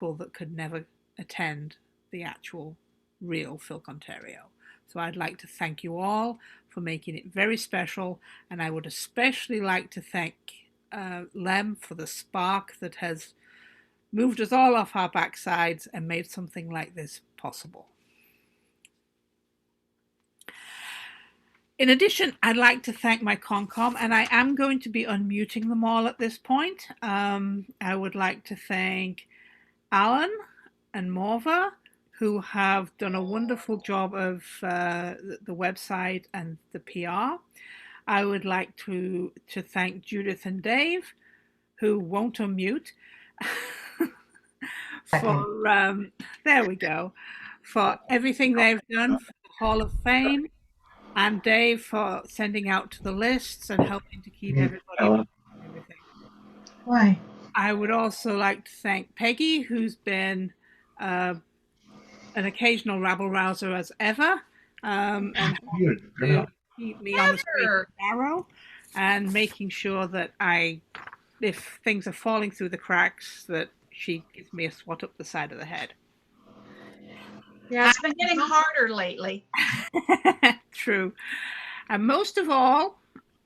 people that could never attend the actual real FilKOntario. So I'd like to thank you all for making it very special, and I would especially like to thank Lem for the spark that has moved us all off our backsides and made something like this possible. In addition, I'd like to thank my Concom, and I am going to be unmuting them all at this point. I would like to thank Alan and Morva, who have done a wonderful job of the website and the PR. I would like to thank Judith and Dave, who won't unmute, for there we go, for everything they've done for the Hall of Fame, and Dave for sending out to the lists and helping to keep everybody everything. Why? I would also like to thank Peggy, who's been an occasional rabble rouser as ever, and helping to keep me on the straight and narrow, and making sure that if things are falling through the cracks, that she gives me a swat up the side of the head. Yeah, it's been getting harder lately. True. And most of all,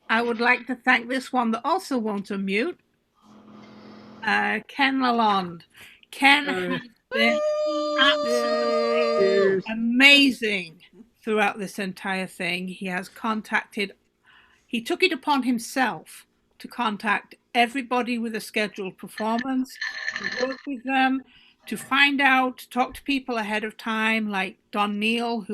I would like to thank this one that also won't unmute, Ken Lalonde. Ken has been absolutely amazing throughout this entire thing. He took it upon himself to contact everybody with a scheduled performance, to work with them, to find out, talk to people ahead of time, like Don Neal,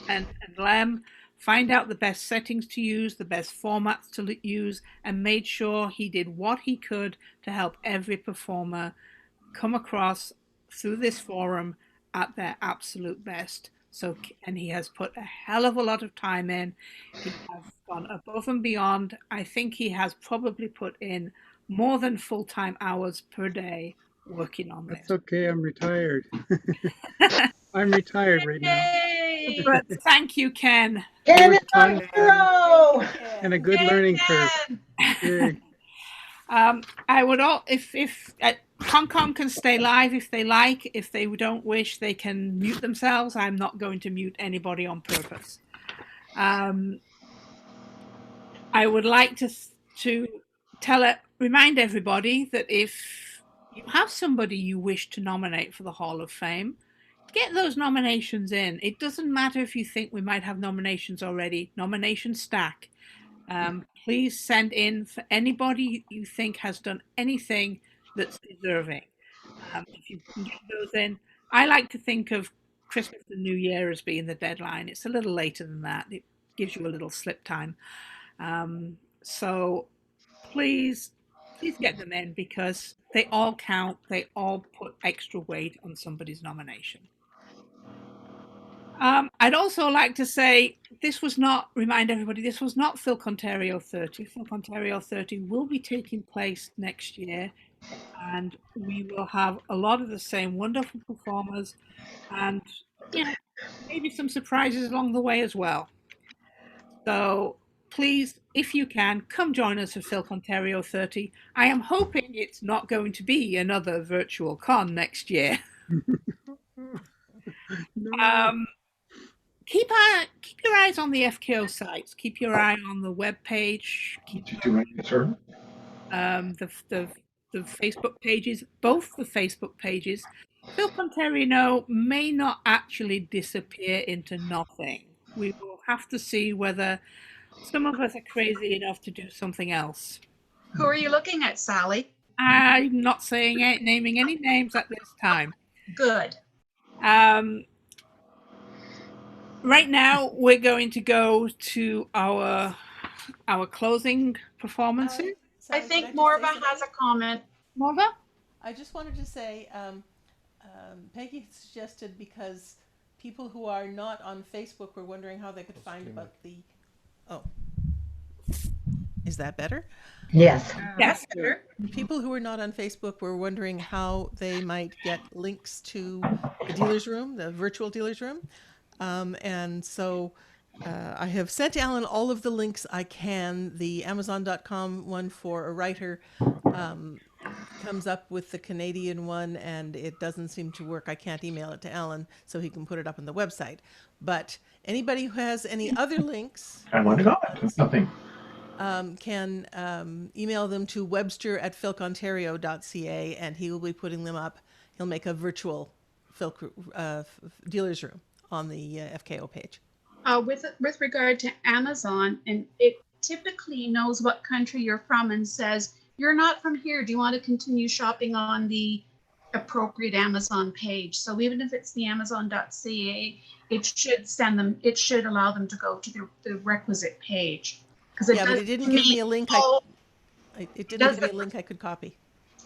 and Lem, find out the best settings to use, the best formats to use, and made sure he did what he could to help every performer come across through this forum at their absolute best. And he has put a hell of a lot of time in. He has gone above and beyond. I think he has probably put in more than full-time hours per day working on this. That's okay, I'm retired. I'm retired right now. But thank you, Ken. Ken is our hero! And a good learning curve. I would if Concom can stay live if they like. If they don't wish, they can mute themselves. I'm not going to mute anybody on purpose. I would like to remind everybody that if you have somebody you wish to nominate for the Hall of Fame, get those nominations in. It doesn't matter if you think we might have nominations already. Nomination stack. Please send in for anybody you think has done anything that's deserving. If you can get those in, I like to think of Christmas and New Year as being the deadline. It's a little later than that. It gives you a little slip time. So please get them in, because they all count. They all put extra weight on somebody's nomination. I'd also like to say remind everybody, this was not FilKOntario 30. FilKOntario 30 will be taking place next year, and we will have a lot of the same wonderful performers and maybe some surprises along the way as well. So please, if you can, come join us for FilKOntario 30. I am hoping it's not going to be another virtual con next year. No. Keep your eyes on the FKO sites. Keep your eye on the web page. The Facebook pages, both the Facebook pages. FilKOntari-No may not actually disappear into nothing. We will have to see whether some of us are crazy enough to do something else. Who are you looking at, Sally? I'm not naming any names at this time. Good. Right now, we're going to go to our closing performances. I think Morva has a comment. Morva? I just wanted to say, Peggy suggested, because people who are not on Facebook were wondering how they could find about the... Oh. Is that better? Yes. Yes. Better. People who are not on Facebook were wondering how they might get links to the dealer's room, the virtual dealer's room. And so I have sent Alan all of the links I can. The Amazon.com one for a writer comes up with the Canadian one and it doesn't seem to work, I can't email it to Alan so he can put it up on the website. But anybody who has any other links I want to comment. Nothing. can email them to webster@filkontario.ca and he will be putting them up. He'll make a virtual dealer's room on the FKO page. With regard to Amazon, and it typically knows what country you're from and says, you're not from here. Do you want to continue shopping on the appropriate Amazon page? So even if it's the amazon.ca, it should allow them to go to the requisite page. Because Yeah, but it didn't give me a link. It didn't give me a link I could copy.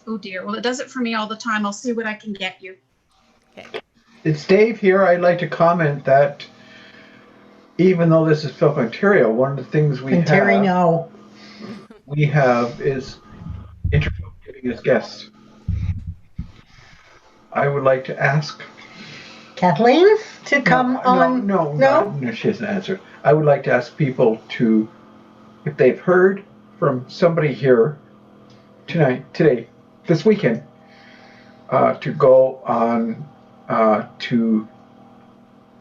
Oh dear. Well, it does it for me all the time. I'll see what I can get you. Okay. It's Dave here. I'd like to comment that even though this is FilKOntario, one of the things FilKOntari-No. we have is Interfilk giving us guests. I would like to ask Kathleen to come on. No, she hasn't answered. I would like to ask people to, if they've heard from somebody here today, this weekend, to go on to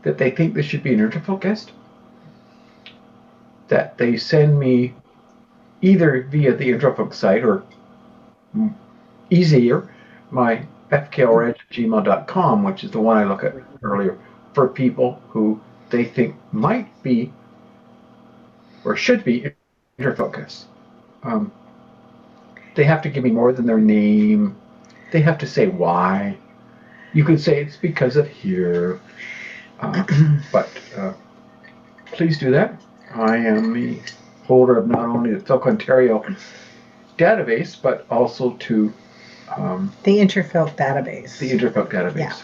that they think this should be an Interfilk guest, that they send me either via the Interfilk site or easier, my fklred@gmail.com, which is the one I looked at earlier, for people who they think might be or should be Interfilk guests. They have to give me more than their name. They have to say why. You could say it's because of here, but please do that. I am the holder of not only the FilKOntario database, but also to the Interfilk database. The Interfilk database. Yeah.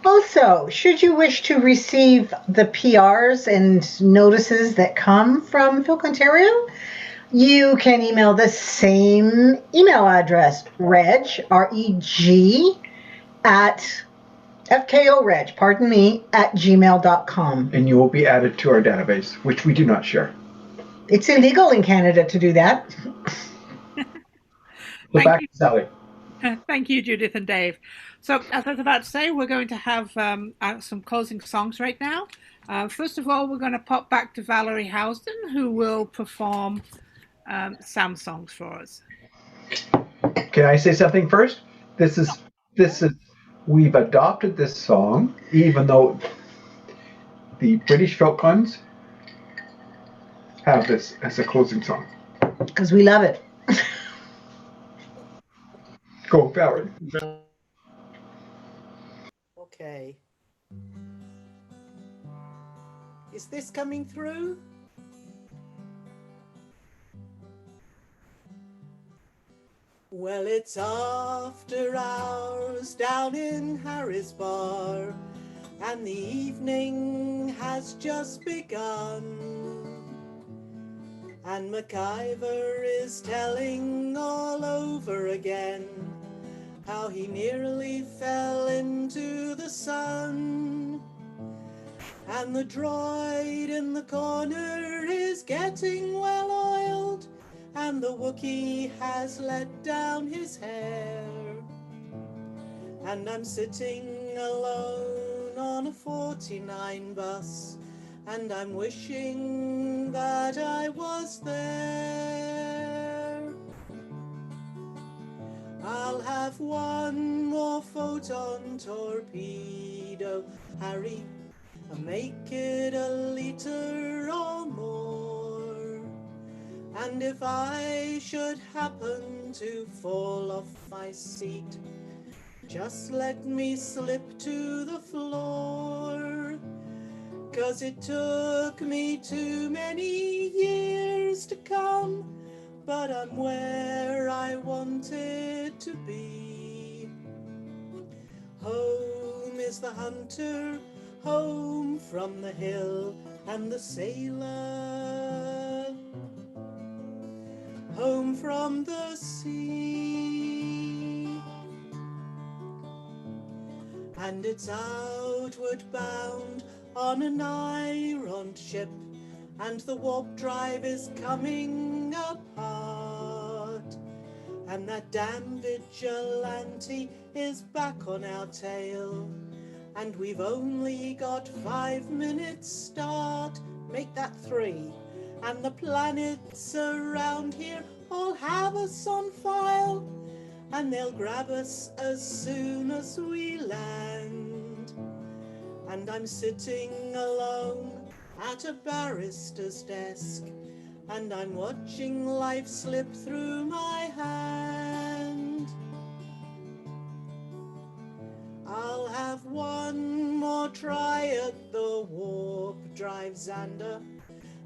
Also, should you wish to receive the PRs and notices that come from FilKOntario, you can email the same email address, reg, R-E-G, at FKOReg, at gmail.com. And you will be added to our database, which we do not share. It's illegal in Canada to do that. So back to Sally. Thank you, Judith and Dave. So, as I was about to say, we're going to have some closing songs right now. First of all, we're going to pop back to Valerie Housden, who will perform Sam's songs for us. Can I say something first? This is we've adopted this song, even though the British FilKons have this as a closing song. Because we love it. Go, Valerie. Okay. Is this coming through? Well, it's after hours down in Harry's bar, and the evening has just begun. And MacIver is telling all over again how he nearly fell into the sun. And the droid in the corner is getting well oiled, and the Wookiee has let down his hair. And I'm sitting alone on a 49 bus, and I'm wishing that I was there. I'll have one more photon torpedo, Harry, and make it a liter or more. And if I should happen to fall off my seat, just let me slip to the floor. 'Cause it took me too many years to come, but I'm where I wanted to be. Home is the hunter, home from the hill, and the sailor, home from the sea. And it's outward bound on an iron ship, and the warp drive is coming apart, and And that damn vigilante is back on our tail. And we've only got 5 minutes start, make that 3. And the planets around here all have us on file, and they'll grab us as soon as we land. And I'm sitting alone at a barrister's desk, and I'm watching life slip through my hand. I'll have one more try at the warp drive, Xander,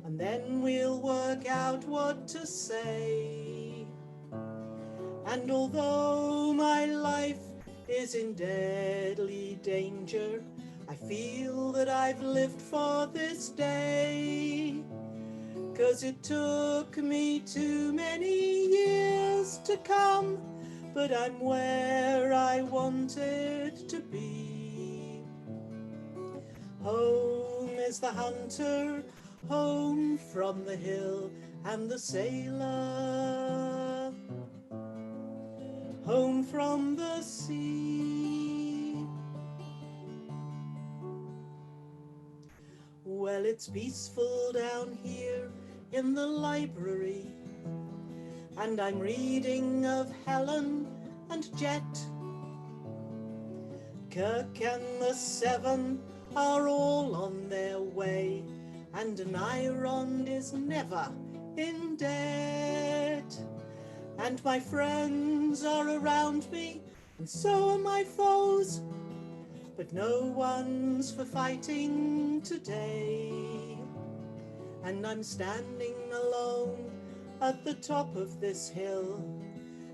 and then we'll work out what to say. And although my life is in deadly danger, I feel that I've lived for this day. 'Cause it took me too many years to come, but I'm where I wanted to be. Home is the hunter, home from the hill, and the sailor, home from the sea. Well, it's peaceful down here in the library, and I'm reading of Helen and Jet. Kirk and the Seven are all on their way, and an Iron is never in debt. And my friends are around me, and so are my foes, but no one's for fighting today. And I'm standing alone at the top of this hill,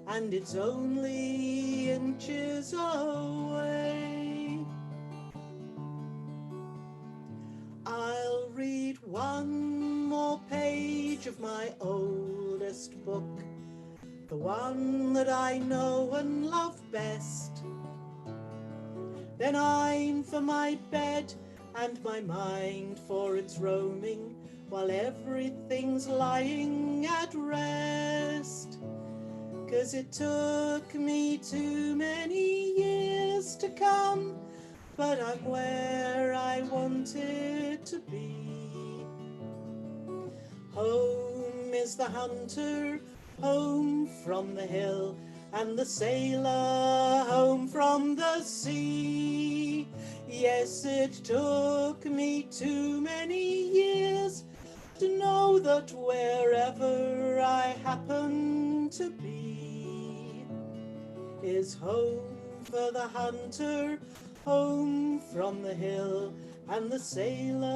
and it's only inches away. I'll read one more page of my oldest book, the one that I know and love best. Then I'm for my bed and my mind for its roaming, while everything's lying at rest. 'Cause it took me too many years to come, but I'm where I wanted to be. Home is the hunter, home from the hill, and the sailor, home from the sea. Yes, it took me too many years to know that wherever I happen to be is home for the hunter, home from the hill, and the sailors,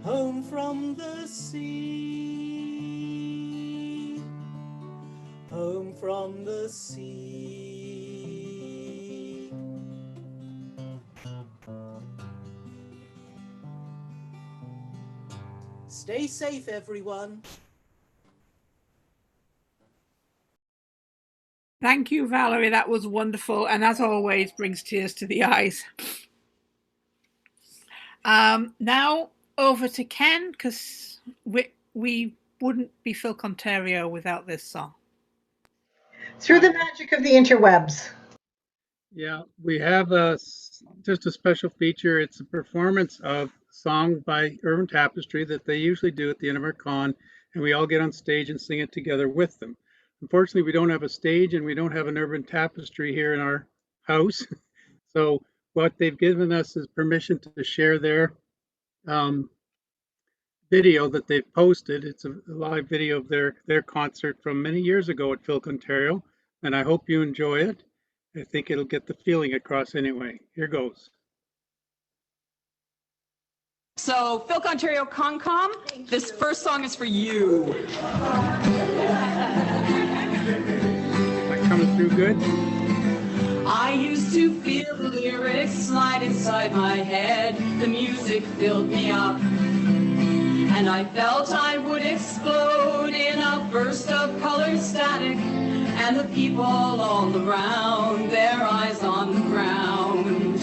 home from the sea, home from the sea. Stay safe, everyone. Thank you, Valerie. That was wonderful, and as always, brings tears to the eyes. Now over to Ken, because we wouldn't be FilKOntario without this song. Through the magic of the interwebs. Yeah, we have just a special feature. It's a performance of song by Urban Tapestry that they usually do at the end of our con, and we all get on stage and sing it together with them. Unfortunately, we don't have a stage and we don't have an Urban Tapestry here in our house. So what they've given us is permission to share their video that they've posted. It's a live video of their concert from many years ago at FilKOntario, and I hope you enjoy it. I think it'll get the feeling across anyway. Here goes. So, FilKOntario Concom, this first song is for you. Is that coming through good? I used to feel the lyrics slide inside my head. The music filled me up, and I felt I would explode in a burst of colored static. And the people all around, their eyes on the ground.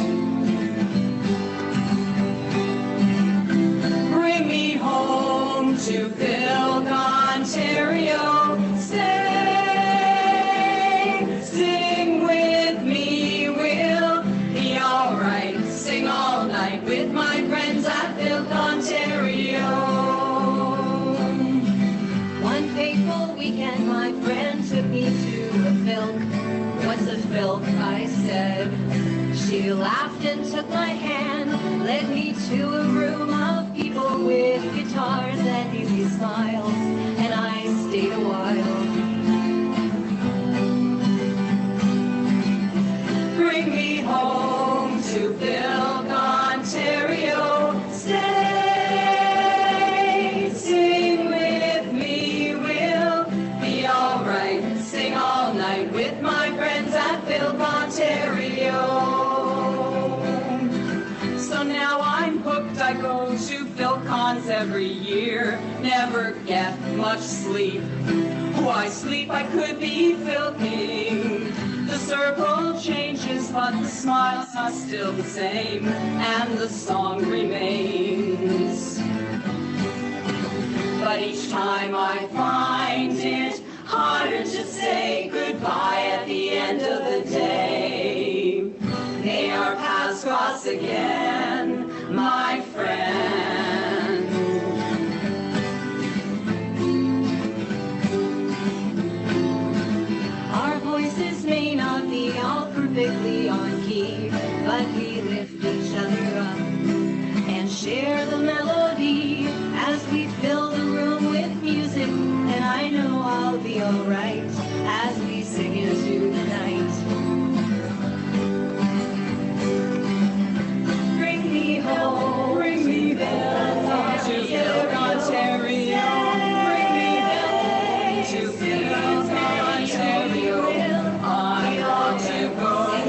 Bring me home to FilKOntario. Phil, I said. She laughed and took my hand, led me to a room of people with guitars and easy smiles, and I stayed a while. Bring me home to FilKOntari-No. Stay, sing with me, we'll be alright. Sing all night with my friends at FilKOntari-No. So now I'm hooked, I go to FilCons every year. Never get much sleep. Why sleep? I could be filking. The circle changes, but the smiles are still the same, and the song remains. But each time I find it harder to say goodbye at the end of the day. May our paths cross again, my friend. Our voices may not be all perfectly on key, but we lift each other up and share the melody as we fill the room with music. And I know I'll be alright as we sing into the night. Bring me home, bring me back to FilKOntari-No. Bring me back to FilKOntari-No. I want to go to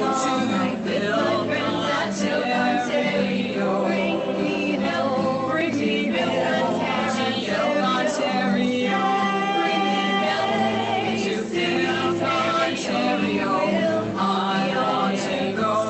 FilKOntari-No. Bring me home, bring me back to FilKOntari-No. Bring me back to FilKOntari-No. I want to go to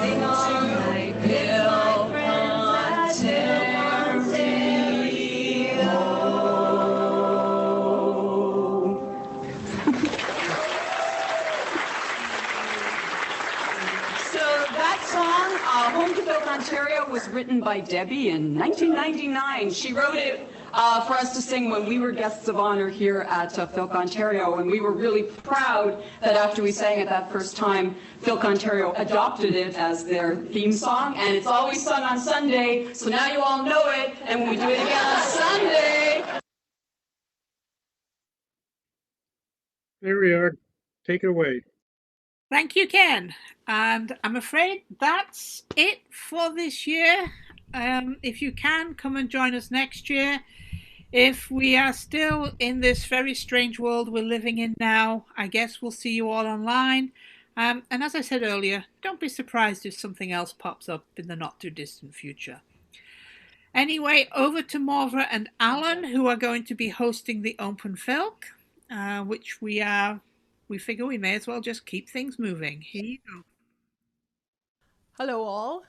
Home to FilKOntari-No was written by Debbie in 1999. She wrote it for us to sing when we were guests of honor here at FilKOntari-No, and we were really proud that after we sang it that first time, FilKOntari-No adopted it as their theme song, and it's always sung on Sunday, so now you all know it, and when we do it again on Sunday. There we are. Take it away. Thank you, Ken. And I'm afraid that's it for this year. If you can, come and join us next year. If we are still in this very strange world we're living in now, I guess we'll see you all online. And as I said earlier, don't be surprised if something else pops up in the not too distant future. Anyway, over to Morva and Alan, who are going to be hosting the Open Filk, which we figure we may as well just keep things moving. Here you go. Hello all.